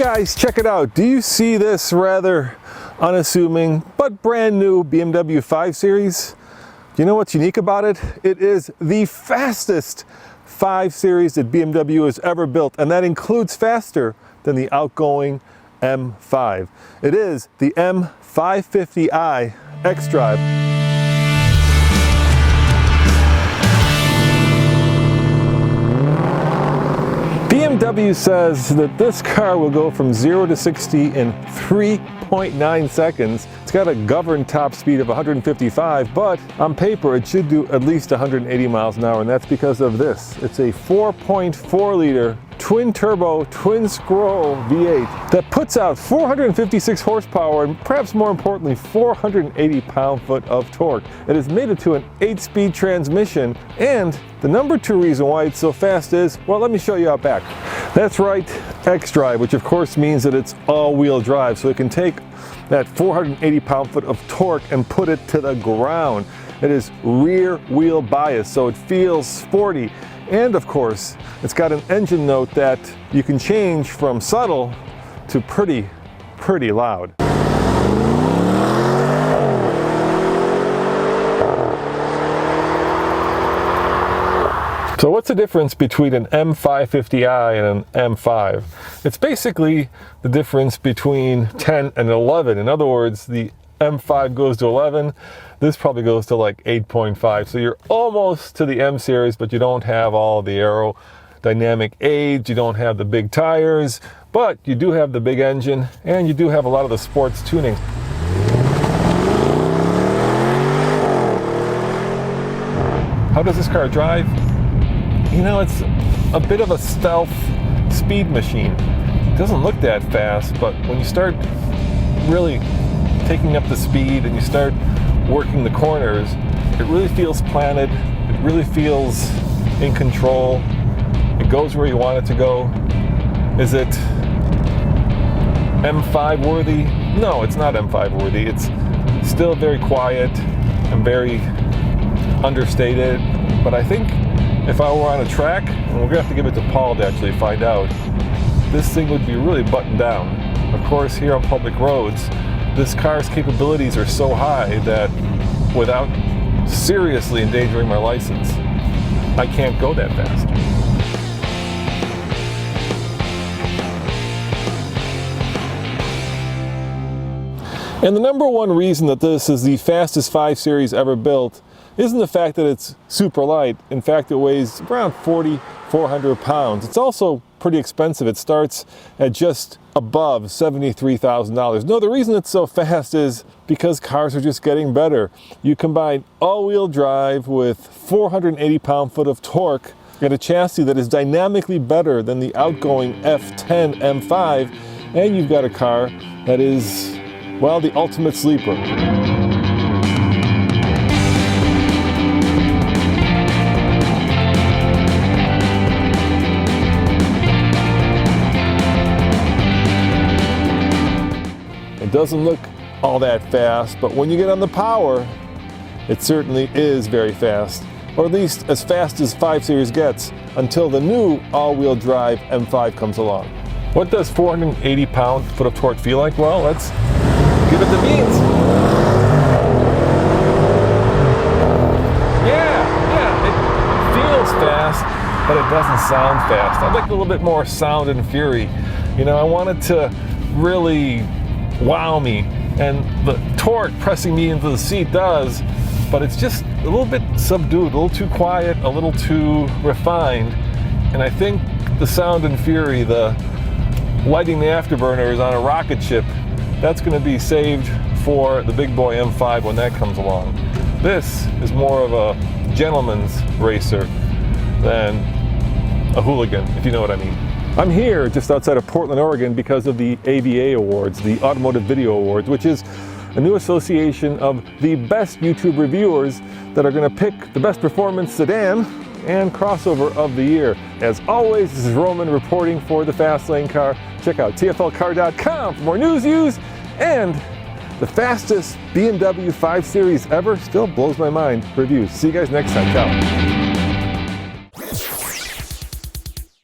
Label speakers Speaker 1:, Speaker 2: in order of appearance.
Speaker 1: guys, check it out. Do you see this rather unassuming but brand new BMW 5 Series? Do you know what's unique about it? It is the fastest 5 Series that BMW has ever built, and that includes faster than the outgoing M5. It is the M550i xDrive. BMW says that this car will go from 0 to 60 in 3.9 seconds. It's got a governed top speed of 155, but on paper it should do at least 180 miles an hour, and that's because of this. It's a 4.4 liter twin turbo, twin scroll V8 that puts out 456 horsepower and perhaps more importantly 480 pound-foot of torque. It is mated to an 8-speed transmission, and the number 2 reason why it's so fast is, well, let me show you out back. That's right, xDrive, which of course means that it's all-wheel drive, so it can take that 480 pound-foot of torque and put it to the ground. It is rear wheel bias, so it feels sporty. And of course, it's got an engine note that you can change from subtle to pretty loud. So what's the difference between an M550i and an M5? It's basically the difference between 10 and 11. In other words, the M5 goes to 11, this probably goes to like 8.5. So you're almost to the M series, but you don't have all the aerodynamic aids, you don't have the big tires, but you do have the big engine, and you do have a lot of the sports tuning. How does this car drive? You know, it's a bit of a stealth speed machine. It doesn't look that fast, but when you start really taking up the speed and you start working the corners, it really feels planted, it really feels in control, it goes where you want it to go. Is it M5 worthy? No, it's not M5 worthy. It's still very quiet and very understated, but I think if I were on a track, and we're gonna have to give it to Paul to actually find out, this thing would be really buttoned down. Of course, here on public roads, this car's capabilities are so high that without seriously endangering my license, I can't go that fast. And the number one reason that this is the fastest 5 Series ever built isn't the fact that it's super light. In fact, it weighs around 4,400 pounds. It's also pretty expensive. It starts at just above $73,000. No, the reason it's so fast is because cars are just getting better. You combine all-wheel drive with 480 pound-foot of torque and a chassis that is dynamically better than the outgoing F10 M5, and you've got a car that is, well, the ultimate sleeper. It doesn't look all that fast, but when you get on the power, it certainly is very fast, or at least as fast as 5 Series gets until the new all-wheel drive M5 comes along. What does 480 pound-foot of torque feel like? Well, let's give it the beans. Yeah, it feels fast, but it doesn't sound fast. I'd like a little bit more sound and fury. You know, I want it to really wow me, and the torque pressing me into the seat does, but it's just a little bit subdued, a little too quiet, a little too refined. And I think the sound and fury, the lighting the afterburners on a rocket ship, that's going to be saved for the big boy M5 when that comes along. This is more of a gentleman's racer than a hooligan, if you know what I mean. I'm here just outside of Portland, Oregon because of the AVA Awards, the Automotive Video Awards, which is a new association of the best YouTube reviewers that are going to pick the best performance sedan and crossover of the year. As always, this is Roman reporting for the Fastlane Car. Check out tflcar.com for more news, views, and the fastest BMW 5 Series ever still blows my mind reviews. See you guys next time. Ciao.